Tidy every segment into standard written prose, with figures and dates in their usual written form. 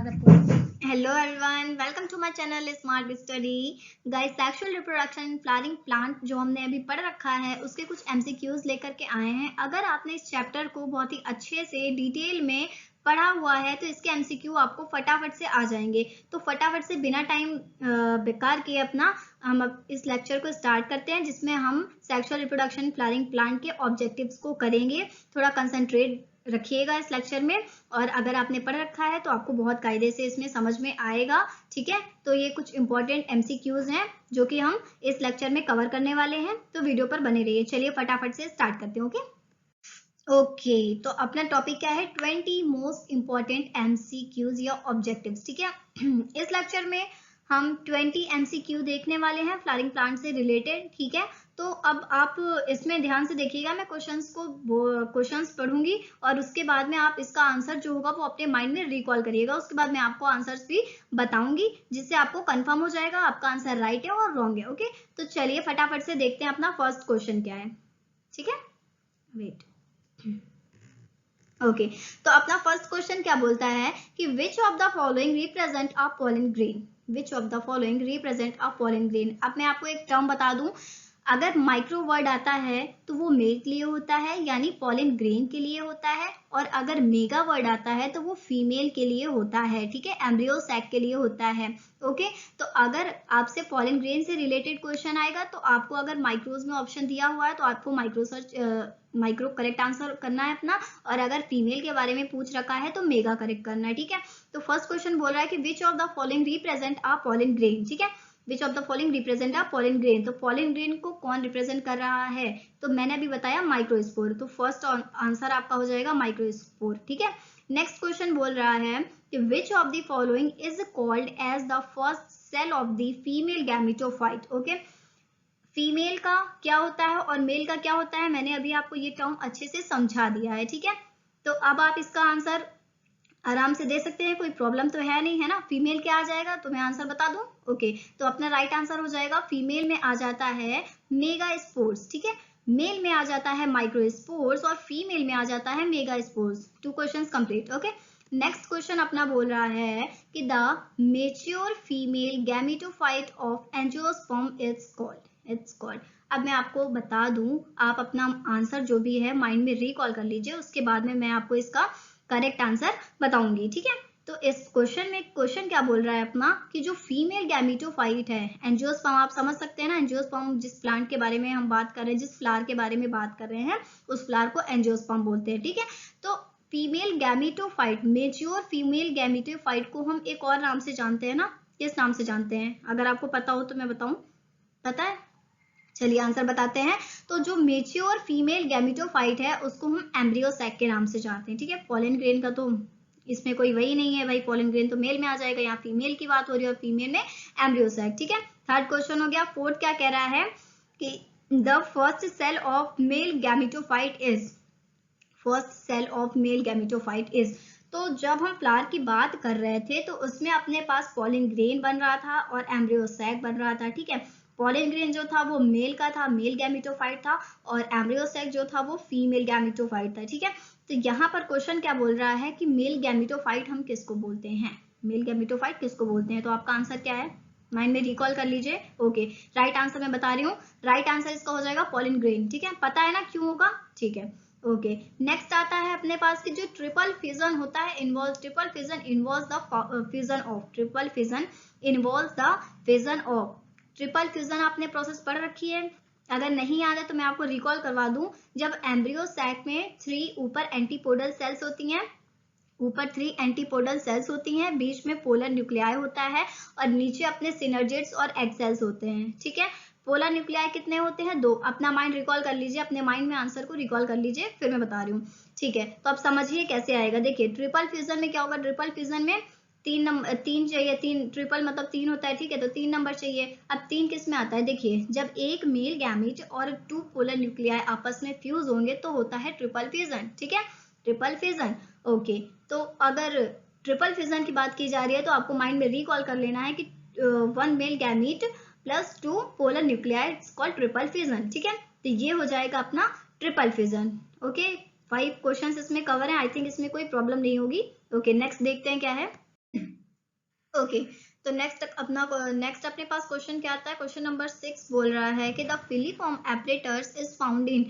Hello everyone, welcome to my channel Smart Study. Guys, sexual reproduction in flowering plant जो हमने अभी पढ़ रखा है उसके कुछ एमसीक्यूज लेकर के आए हैं। अगर आपने इस चैप्टर को बहुत ही अच्छे से डिटेल में पढ़ा हुआ है तो इसके एमसीक्यू आपको फटाफट से आ जाएंगे। तो फटाफट से बिना टाइम बेकार किए अपना हम इस लेक्चर को स्टार्ट करते हैं, जिसमें हम सेक्सुअल रिप्रोडक्शन फ्लावरिंग प्लांट के ऑब्जेक्टिव्स को करेंगे। थोड़ा कंसंट्रेट रखिएगा इस लेक्चर में, और अगर आपने पढ़ रखा है तो आपको बहुत कायदे से इसमें समझ में आएगा। ठीक है, तो ये कुछ इंपॉर्टेंट एमसीक्यूज हैं जो कि हम इस लेक्चर में कवर करने वाले हैं, तो वीडियो पर बने रहिए। चलिए फटाफट से स्टार्ट करते हैं। ओके, तो अपना टॉपिक क्या है? 20 मोस्ट इंपॉर्टेंट एमसीक्यूज या ऑब्जेक्टिव्स। ठीक है, इस लेक्चर में हम 20 एमसीक्यू देखने वाले हैं फ्लावरिंग प्लांट से रिलेटेड। ठीक है, तो अब आप इसमें ध्यान से देखिएगा, मैं क्वेश्चंस पढ़ूंगी और उसके बाद में आप इसका आंसर जो होगा वो अपने माइंड में रिकॉल करिएगा। उसके बाद मैं आपको आंसर्स भी बताऊंगी, जिससे आपको कंफर्म हो जाएगा आपका आंसर राइट है और रॉन्ग है। ओके, तो चलिए फटाफट से देखते हैं अपना फर्स्ट क्वेश्चन क्या है। ठीक है, वेट। ओके, तो अपना फर्स्ट क्वेश्चन क्या बोलता है कि which of the following represent a pollen grain. Which of the following represent a pollen grain. अब मैं आपको एक टर्म बता दूं, अगर माइक्रो वर्ड आता है तो वो मेल के लिए होता है, यानी पॉलन ग्रेन के लिए होता है, और अगर मेगा वर्ड आता है तो वो फीमेल के लिए होता है। ठीक है, एम्ब्रियो सैक के लिए होता है। ओके, तो अगर आपसे पॉलन ग्रेन से रिलेटेड क्वेश्चन आएगा तो आपको अगर माइक्रोज में ऑप्शन दिया हुआ है तो आपको माइक्रो करेक्ट आंसर करना है अपना, और अगर फीमेल के बारे में पूछ रखा है तो मेगा करेक्ट करना है। ठीक है, तो फर्स्ट क्वेश्चन बोल रहा है कि which of the following represent a pollen grain. ठीक है, विच of the following represent a pollen grain. तो पॉलन ग्रेन को कौन रिप्रेजेंट कर रहा है? तो मैंने अभी बताया माइक्रोस्पोर, तो फर्स्ट आंसर आपका हो जाएगा माइक्रोस्पोर। ठीक है, नेक्स्ट क्वेश्चन बोल रहा है कि which of the following is called as the first cell of the female gametophyte. Okay, female का क्या होता है और मेल का क्या होता है, मैंने अभी आपको ये टर्म अच्छे से समझा दिया है। ठीक है, तो अब आप इसका आंसर आराम से दे सकते हैं, कोई प्रॉब्लम तो है नहीं, है ना। फीमेल क्या आ जाएगा तो मैं आंसर बता दूं। ओके, तो अपना राइट आंसर हो जाएगा, फीमेल में आ जाता है मेगा स्पोर्स। ठीक है, मेल में आ जाता है माइक्रो स्पोर्स और फीमेल में आ जाता है mega spores. 2 questions complete. Okay, next question अपना बोल रहा है कि the mature female gametophyte of angiosperm it's called. अब मैं आपको बता दूं, आप अपना आंसर जो भी है माइंड में रिकॉल कर लीजिए, उसके बाद में मैं आपको इसका करेक्ट आंसर बताऊंगी। ठीक है, तो इस क्वेश्चन में क्वेश्चन क्या बोल रहा है अपना कि जो फीमेल गैमेटोफाइट है, एंजियोस्पर्म आप समझ सकते हैं ना। एंजियोस्पर्म जिस प्लांट के बारे में हम बात कर रहे हैं, जिस फ्लावर के बारे में बात कर रहे हैं, उस फ्लावर को एंजियोस्पर्म बोलते हैं। ठीक है, तो female gametophyte, mature female gametophyte को हम एक और नाम से जानते हैं ना। किस नाम से जानते हैं? अगर आपको पता हो तो मैं बताऊं, पता है? चलिए आंसर बताते हैं। तो जो मेच्योर फीमेल गैमेटोफाइट है उसको हम एम्ब्रियो सैक के नाम से जानते हैं। ठीक है, पॉलन ग्रेन का तो इसमें कोई वही नहीं है भाई, पॉलन ग्रेन तो मेल में आ जाएगा, यहाँ फीमेल की बात हो रही है और फीमेल में एम्ब्रियो सैक। ठीक है, थर्ड क्वेश्चन हो गया। फोर्थ क्या कह रहा है कि the first cell of male gametophyte is, first cell of male gametophyte is. तो जब हम फ्लावर की बात कर रहे थे तो उसमें अपने पास पॉलन ग्रेन बन रहा था और एम्ब्रियो सैक बन रहा था। ठीक है, पॉलन ग्रेन जो था वो मेल का था, मेल गैमेटोफाइट था, और एम्ब्रियो सैक जो था वो फीमेल गैमेटोफाइट था। ठीक है, तो यहाँ पर क्वेश्चन क्या बोल रहा है कि मेल गैमेटोफाइट हम किसको बोलते हैं, मेल गैमेटोफाइट किसको बोलते हैं। तो आपका आंसर क्या है, माइंड में रिकॉल कर लीजिए। ओके, राइट आंसर मैं बता रही हूँ, राइट आंसर इसका हो जाएगा पॉलन ग्रेन। ठीक है, पता है ना क्यों होगा। ठीक है, ओके, नेक्स्ट आता है अपने पास कि जो ट्रिपल फिजन होता है involve, triple fission involve the fission of, triple fission involve the fission of. Triple fission आपने प्रोसेस पढ़ रखी है, अगर नहीं याद है तो मैं आपको रिकॉल करवा दूं। जब एम्ब्रियो सैक में 3 ऊपर एंटीपोडल सेल्स होती हैं, ऊपर 3 एंटीपोडल सेल्स होती हैं, बीच में पोलर न्यूक्लियाई होता है, और नीचे अपने सिनर्जिड्स और एग सेल्स होते हैं। ठीक है, पोलर न्यूक्लियाई कितने होते हैं? 2। अपना माइंड रिकॉल कर लीजिए, अपने माइंड में आंसर को रिकॉल कर लीजिए, फिर मैं बता रही हूँ। ठीक है, तो अब समझिए कैसे आएगा। देखिए, ट्रिपल फ्यूजन में क्या होगा, ट्रिपल फ्यूजन में 3 चाहिए, 3 ट्रिपल मतलब 3 होता है। ठीक है, तो 3 नंबर चाहिए। अब 3 किस में आता है? देखिए, जब एक मेल गैमेट और 2 पोलर न्यूक्लियाई आपस में फ्यूज होंगे तो होता है ट्रिपल फ्यूजन। ठीक है, ट्रिपल फिजन। ओके, तो अगर ट्रिपल फिजन की बात की जा रही है तो आपको माइंड में रिकॉल कर लेना है कि 1 male gamete plus 2 polar nuclei called triple fission. ठीक है, तो ये हो जाएगा अपना ट्रिपल फिजन। ओके, 5 क्वेश्चंस इसमें कवर है, आई थिंक इसमें कोई प्रॉब्लम नहीं होगी। ओके, नेक्स्ट देखते हैं क्या है। ओके, तो नेक्स्ट अपने पास क्वेश्चन क्या आता है? क्वेश्चन नंबर 6 बोल रहा है कि the filiform एपरेटर्स is found in,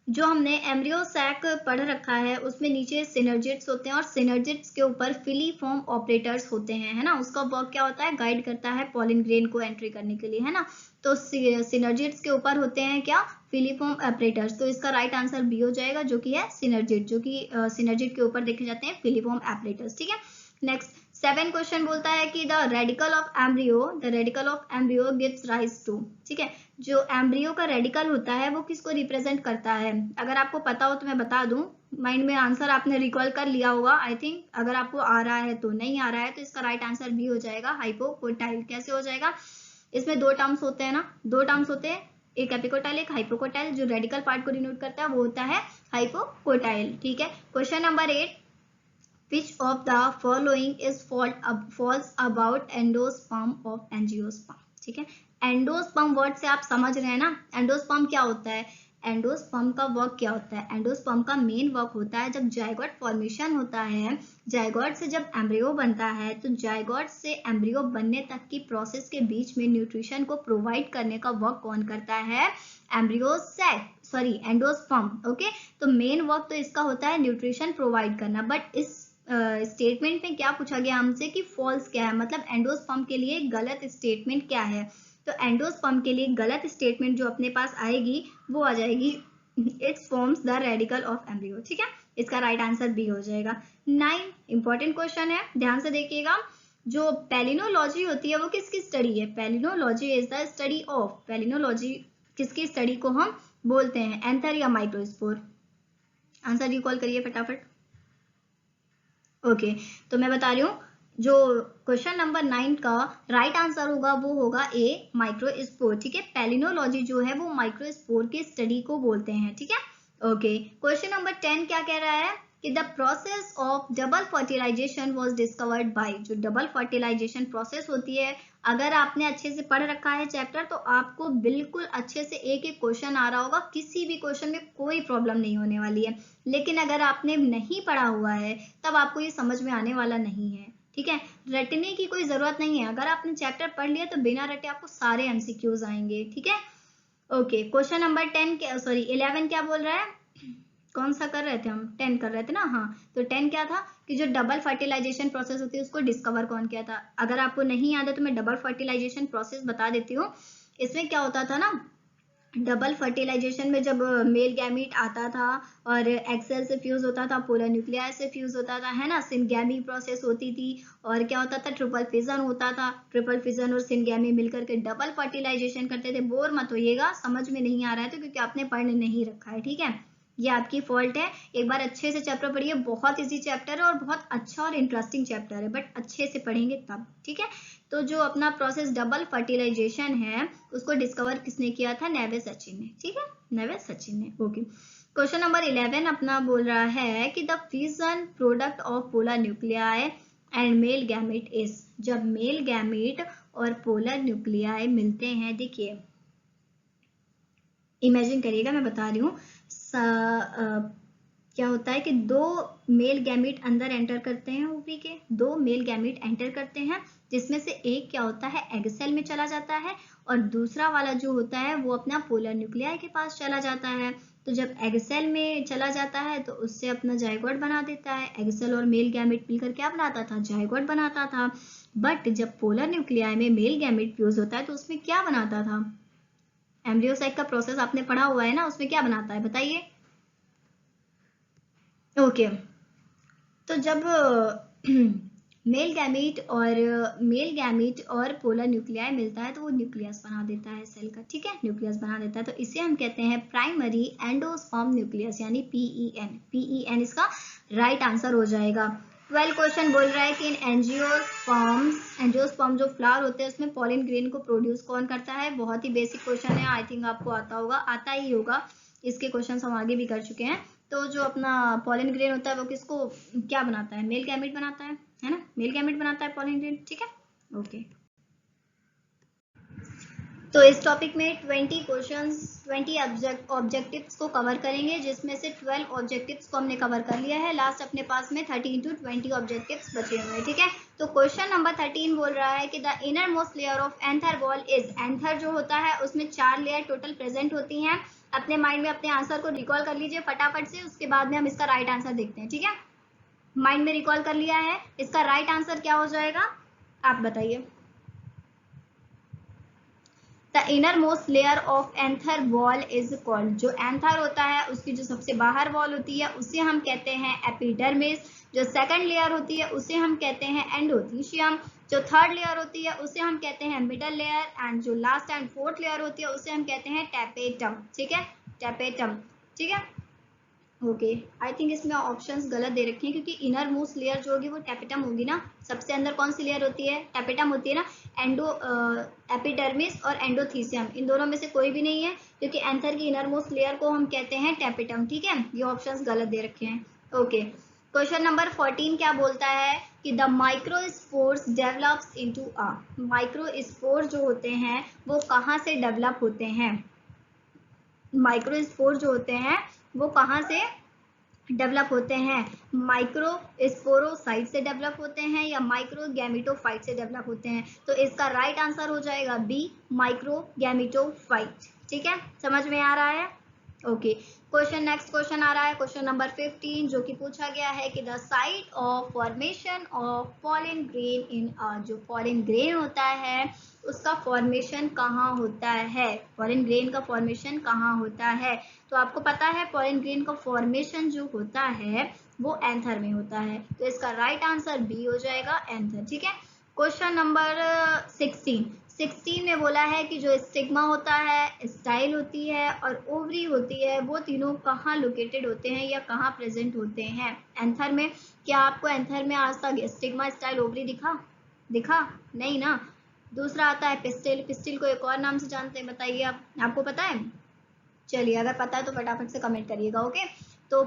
जो हमने एम्ब्रियो सैक पढ़ रखा है उसमें नीचे सिनर्जिड्स होते हैं और सिनर्जिड्स के ऊपर फिलीफॉर्म ऑपरेटर्स होते हैं, है ना। उसका वर्क क्या होता है? गाइड करता है पॉलिन ग्रेन को एंट्री करने के लिए, है ना। तो सिनर्जिड्स के ऊपर होते हैं क्या? Filiform operators. तो इसका राइट आंसर बी हो जाएगा, जो कि है सिनर्जिड, जो कि सिनर्जिड के ऊपर देखे जाते हैं फिलीफॉर्म ऑपरेटर्स, ठीक है। नेक्स्ट 7 क्वेश्चन बोलता है कि the radicle of embryo gives rise to, ठीक है। जो एम्ब्रियो का रेडिकल होता है वो किसको रिप्रेजेंट करता है? अगर आपको पता हो तो मैं बता दूं, माइंड में आंसर आपने रिकॉल कर लिया होगा आई थिंक। अगर आपको आ रहा है तो, नहीं आ रहा है तो इसका राइट आंसर बी हो जाएगा, हाइपोकोटाइल। कैसे हो जाएगा? इसमें दो टर्म्स होते हैं ना, दो टर्म्स होते हैं, एक एपिकोटाइल एक हाइपोकोटाइल। जो रेडिकल पार्ट को डिनोट करता है वो होता है हाइपोकोटाइल, ठीक है। Question number 8, which of the following is false about endosperm of angiosperm, ठीक है। एंडोस्पर्म वर्ड से आप समझ रहे हैं ना, एंडोस्पर्म क्या होता है? एंडोस्पर्म का वर्क क्या होता है? एंडोस्पर्म का मेन वर्क होता है जब जायगोट फॉर्मेशन होता है, जायगोट से जब एम्ब्रियो बनता है, तो जायगोट से एम्ब्रियो बनने तक की प्रोसेस के बीच में न्यूट्रिशन को प्रोवाइड करने का वर्क कौन करता है? Embryo sac, sorry endosperm, okay. तो मेन वर्क तो इसका होता है न्यूट्रिशन प्रोवाइड करना। बट इस स्टेटमेंट में क्या पूछा गया हमसे कि फॉल्स क्या है, मतलब एंडोस्पर्म के लिए गलत स्टेटमेंट क्या है? तो एंडोस्पर्म के लिए गलत स्टेटमेंट जो अपने पास आएगी वो आ जाएगी it's forms the radicle of embryo, ठीक है। इसका राइट आंसर बी हो जाएगा। 9 इंपॉर्टेंट क्वेश्चन है, ध्यान से देखिएगा। जो पैलिनोलॉजी होती है वो किसकी स्टडी है? Palynology is the study of, palynology किसकी स्टडी को हम बोलते हैं? एंथर या माइक्रोस्पोर? आंसर रिकॉल करिए फटाफट। ओके, तो मैं बता रही हूँ, जो क्वेश्चन नंबर 9 का राइट आंसर होगा वो होगा ए, माइक्रोस्पोर, ठीक है। पैलिनोलॉजी जो है वो माइक्रोस्पोर की स्टडी को बोलते हैं, ठीक है। ओके, क्वेश्चन नंबर 10 क्या कह रहा है कि the process of double fertilization was discovered by, जो डबल फर्टिलाइजेशन प्रोसेस होती है, अगर आपने अच्छे से पढ़ रखा है चैप्टर तो आपको बिल्कुल अच्छे से एक एक क्वेश्चन आ रहा होगा, किसी भी क्वेश्चन में कोई प्रॉब्लम नहीं होने वाली है। लेकिन अगर आपने नहीं पढ़ा हुआ है तब आपको ये समझ में आने वाला नहीं है, ठीक है। रटने की कोई जरूरत नहीं है, अगर आपने चैप्टर पढ़ लिया तो बिना रटे आपको सारे एमसीक्यूज आएंगे, ठीक है। ओके, क्वेश्चन नंबर 11 क्या बोल रहा है? कौन सा कर रहे थे हम? 10 कर रहे थे ना, हाँ। तो 10 क्या था कि जो डबल फर्टिलाइजेशन प्रोसेस होती है उसको डिस्कवर कौन किया था? अगर आपको नहीं याद है तो मैं डबल फर्टिलाइजेशन प्रोसेस बता देती हूँ। इसमें क्या होता था ना, डबल फर्टिलाइजेशन में जब मेल गैमीट आता था और एक्सेल से फ्यूज होता था, पोलर न्यूक्लियाई से फ्यूज होता था, है ना, सिनगैमी प्रोसेस होती थी, और क्या होता था? ट्रिपल फिजन होता था। ट्रिपल फिजन और सिनगैमी मिलकर के डबल फर्टिलाइजेशन करते थे। बोर मत होइएगा, समझ में नहीं आ रहा है तो क्योंकि आपने पढ़ नहीं रखा है, ठीक है। ये आपकी फॉल्ट है, एक बार अच्छे से चैप्टर पढ़िए, बहुत इजी चैप्टर है और बहुत अच्छा और इंटरेस्टिंग चैप्टर है, बट अच्छे से पढ़ेंगे तब, ठीक है। तो जो अपना प्रोसेस डबल फर्टिलाइजेशन है उसको डिस्कवर किसने किया था? नेवे सचिन ने, ठीक है, नेवे सचिन ने। ओके, क्वेश्चन नंबर 11 अपना बोल रहा है कि the fission product of polar nuclei and male gamete is, जब मेल गैमेट और पोलर न्यूक्लियाई मिलते हैं, देखिए इमेजिन करिएगा, मैं बता रही हूँ, क्या होता है कि दो मेल गैमीट अंदर एंटर करते हैं, ओवरी के दो मेल गैमीट एंटर करते हैं, जिसमें से एक क्या होता है? एग सेल में चला जाता है और दूसरा वाला जो होता है वो अपना पोलर न्यूक्लियाई के पास चला जाता है। तो जब एग सेल में चला जाता है तो उससे अपना जायगोट बना देता है। एग सेल और मेल गैमीट मिलकर क्या बनाता था? जायगोट बनाता था। बट जब पोलर न्यूक्लियाई में मेल गैमीट फ्यूज होता है तो उसमें क्या बनाता था? एम्ब्रियोसाइट का प्रोसेस आपने पढ़ा हुआ है ना, उसमें क्या बनाता है बताइए? ओके, तो जब मेल गैमीट और पोलर न्यूक्लियाई मिलता है तो वो न्यूक्लियस बना देता है सेल का, ठीक है, न्यूक्लियस बना देता है। तो इसे हम कहते हैं प्राइमरी एंडोस्पर्म न्यूक्लियस, यानी पीईएन। पीईएन इसका राइट आंसर हो जाएगा। 12 क्वेश्चन बोल रहा है कि इन एंजियोस्पर्म जो फ्लावर होते हैं उसमें पॉलिन ग्रेन को प्रोड्यूस कौन करता है? बहुत ही बेसिक क्वेश्चन है, आई थिंक आपको आता होगा, आता ही होगा, इसके क्वेश्चन हम आगे भी कर चुके हैं। तो जो अपना पॉलिन ग्रेन होता है वो किसको क्या बनाता है? मेल गैमीट बनाता है ना, मेल गैमीट बनाता है पॉलिन ग्रेन, ठीक है। ओके, तो इस टॉपिक में 20 क्वेश्चंस 20 ऑब्जेक्टिव्स को कवर करेंगे, जिसमें से 12 ऑब्जेक्टिव्स को हमने कवर कर लिया है। लास्ट अपने पास में 13 to 20 ऑब्जेक्टिव्स बचे हुए हैं, ठीक है। तो क्वेश्चन नंबर 13 बोल रहा है कि the inner most layer of anther wall is, anther जो होता है उसमें 4 लेयर टोटल प्रेजेंट होती हैं। अपने माइंड में अपने आंसर को रिकॉल कर लीजिए फटाफट से, उसके बाद में हम इसका राइट आंसर देखते हैं, ठीक है। माइंड में रिकॉल कर लिया है, इसका राइट आंसर क्या हो जाएगा आप बताइए। The inner most layer of anther wall is called, जो एंथर होता है उसकी जो सबसे बाहर वॉल होती है उसे हम कहते हैं एपिडर्मिस। जो सेकंड लेयर होती है उसे हम कहते हैं एंडोथीशियम। जो थर्ड लेयर होती है उसे हम कहते हैं मिडल लेयर, एंड जो लास्ट एंड फोर्थ लेयर होती है उसे हम कहते हैं टैपेटम, ठीक है, टैपेटम, ठीक है। ओके, आई थिंक इसमें ऑप्शंस गलत दे रखे हैं, क्योंकि इनर मोस्ट लेयर जो होगी वो टैपेटम होगी ना। सबसे अंदर कौन सी लेयर होती है, टैपेटम होती है ना। एपिडर्मिस और एंडोथीसियम, इन दोनों में से कोई भी नहीं है, क्योंकि एंथर की इनर मोस्ट लेयर को हम कहते हैं टैपेटम, ठीक है। ये ऑप्शंस गलत दे रखे हैं। ओके, क्वेश्चन नंबर 14 क्या बोलता है कि the microspores develops into a, microspore जो होते हैं वो कहाँ से डेवलप होते हैं, माइक्रोस्पोर जो होते हैं वो कहाँ से डेवलप होते हैं, माइक्रोस्पोरोसाइट से डेवलप होते हैं या माइक्रोगैमेटोफाइट से डेवलप होते हैं। तो इसका राइट आंसर हो जाएगा बी, माइक्रोगैमेटोफाइट, ठीक है, समझ में आ रहा है। ओके, नेक्स्ट क्वेश्चन आ रहा है, क्वेश्चन नंबर 15, जो कि पूछा गया है कि the site of formation of pollen grain in a, जो पॉलन ग्रेन होता है उसका फॉर्मेशन कहाँ होता है, पॉलन ग्रेन का फॉर्मेशन कहाँ होता है। तो आपको पता है पॉलन ग्रेन का फॉर्मेशन जो होता है वो एंथर में होता है, तो इसका राइट आंसर बी हो जाएगा, एंथर, ठीक है। क्वेश्चन नंबर 16 में बोला है कि जो स्टिग्मा होता है, स्टाइल होती है और ओवरी होती है, वो तीनों कहाँ लोकेटेड होते हैं या कहाँ प्रेजेंट होते हैं एंथर में। क्या आपको एंथर में आज तक स्टिग्मा, स्टाइल, ओवरी दिखा नहीं ना। दूसरा आता है पिस्टिल, पिस्टिल को एक और नाम से जानते हैं, बताइए आप, आपको पता है। चलिए अगर पता है तो फटाफट से कमेंट करिएगा। ओके, तो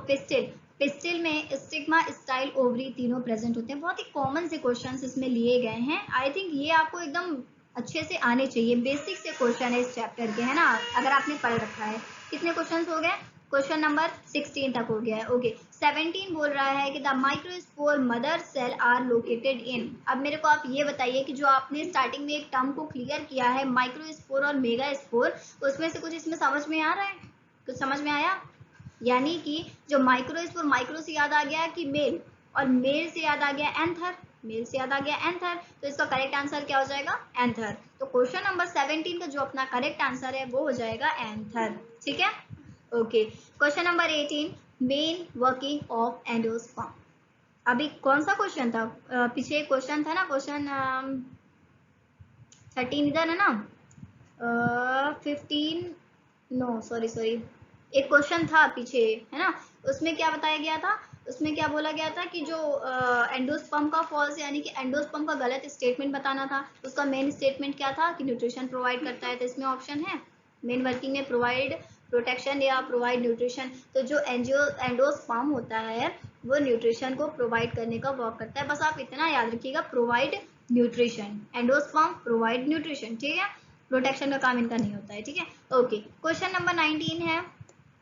पिस्टिल में स्टिग्मा, स्टाइल, ओवरी तीनों प्रेजेंट होते हैं। बहुत ही कॉमन से क्वेश्चंस इसमें लिए गए हैं। आई थिंक ये आपको एकदम अच्छे से आने चाहिए, बेसिक से क्वेश्चन है इस चैप्टर के, है ना, अगर आपने पढ़ रखा है। कितने क्वेश्चंस हो गए, क्वेश्चन नंबर 16 तक हो गया है। ओके, 17 बोल रहा है कि the microspore mother cell are located in. अब मेरे को आप ये बताइए कि जो आपने स्टार्टिंग में एक टर्म को क्लियर किया है माइक्रोस्पोर और मेगा स्पोर, उसमें से कुछ इसमें समझ में आ रहा है, कुछ समझ में आया। यानी कि जो माइक्रोस्पोर, माइक्रो से याद आ गया कि मेल, और मेल से याद आ गया एंथर, मेल से याद आ गया एंथर, तो इसका करेक्ट आंसर क्या हो जाएगा, एंथर। तो क्वेश्चन नंबर 17 का जो अपना करेक्ट आंसर है वो हो जाएगा एंथर, ठीक है। Okay, question number 18, main working of endosperm. अभी कौन सा क्वेश्चन था, पीछे क्वेश्चन था ना, क्वेश्चन 13 इधर है ना, 15, नो सॉरी, एक क्वेश्चन था पीछे, है ना, उसमें क्या बताया गया था, उसमें क्या बोला गया था कि जो एंडोस्पर्म का फॉल्स, यानी कि एंडोस्पर्म का गलत स्टेटमेंट बताना था। उसका मेन स्टेटमेंट क्या था कि न्यूट्रिशन प्रोवाइड करता है, तो इसमें ऑप्शन है मेन वर्किंग में प्रोवाइड प्रोटेक्शन या प्रोवाइड न्यूट्रिशन। तो जो एंडोस्पर्म होता है वो न्यूट्रिशन को प्रोवाइड करने का वर्क करता है, बस आप इतना याद रखिएगा, provide nutrition, endosperm provide nutrition, ठीक है, प्रोटेक्शन का काम इनका नहीं होता है, ठीक है। ओके, क्वेश्चन नंबर 19 है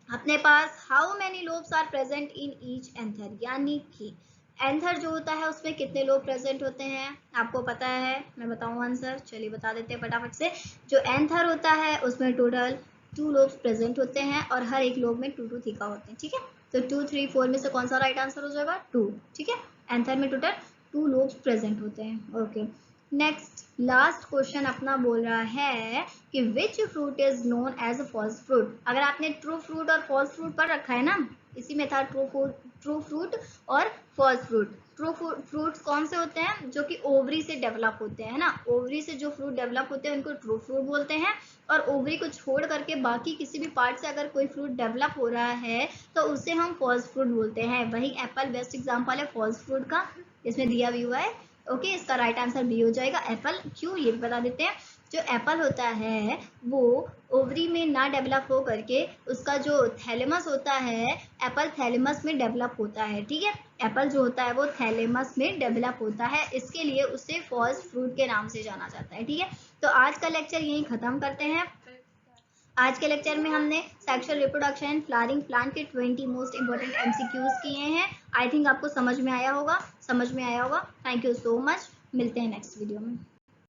अपने पास, how many lobes are present in each anther, यानी कि एंथर जो होता है उसमें कितने लोब प्रेजेंट होते हैं, आपको पता है, मैं बताऊं आंसर, चलिए बता देते हैं फटाफट से। जो एंथर होता है उसमें टोटल 2 लोब्स प्रेजेंट होते हैं और हर एक लोब में 2 थीका होते हैं, ठीक है। तो 2, 3, 4 में से कौन सा राइट आंसर हो जाएगा, 2, ठीक है। एंथर में टोटल 2 लोब्स प्रेजेंट होते हैं। ओके, नेक्स्ट लास्ट क्वेश्चन अपना बोल रहा है कि which fruit is known as false fruit. अगर आपने ट्रू फ्रूट और फॉल्स फ्रूट पढ़ रखा है ना, इसी में था ट्रू फ्रूट और फॉल्स फ्रूट। ट्रू फ्रूट्स कौन से होते हैं, जो कि ओवरी से डेवलप होते हैं ना, ओवरी से जो फ्रूट डेवलप होते हैं उनको ट्रू फ्रूट बोलते हैं। और ओवरी को छोड़ करके बाकी किसी भी पार्ट से अगर कोई फ्रूट डेवलप हो रहा है तो उसे हम फॉल्स फ्रूट बोलते हैं। वही एप्पल बेस्ट एग्जाम्पल है फॉल्स फ्रूट का, इसमें दिया भी हुआ है। ओके, इसका राइट आंसर बी हो जाएगा, एप्पल। क्यों, ये भी बता देते हैं। जो एप्पल होता है वो ओवरी में ना डेवलप हो करके उसका जो थैलेमस होता है एप्पल थैलेमस में डेवलप होता है। ठीक है, एप्पल जो होता है वो थैलेमस में डेवलप होता है, इसके लिए उसे फर्स्ट फ्रूट के नाम से जाना जाता है। ठीक है, तो आज का लेक्चर यहीं खत्म करते हैं। आज के लेक्चर में हमने sexual reproduction and flowering plant के 20 मोस्ट इंपॉर्टेंट एमसीक्यूज किए हैं। आई थिंक आपको समझ में आया होगा। Thank you so much. मिलते हैं नेक्स्ट वीडियो में।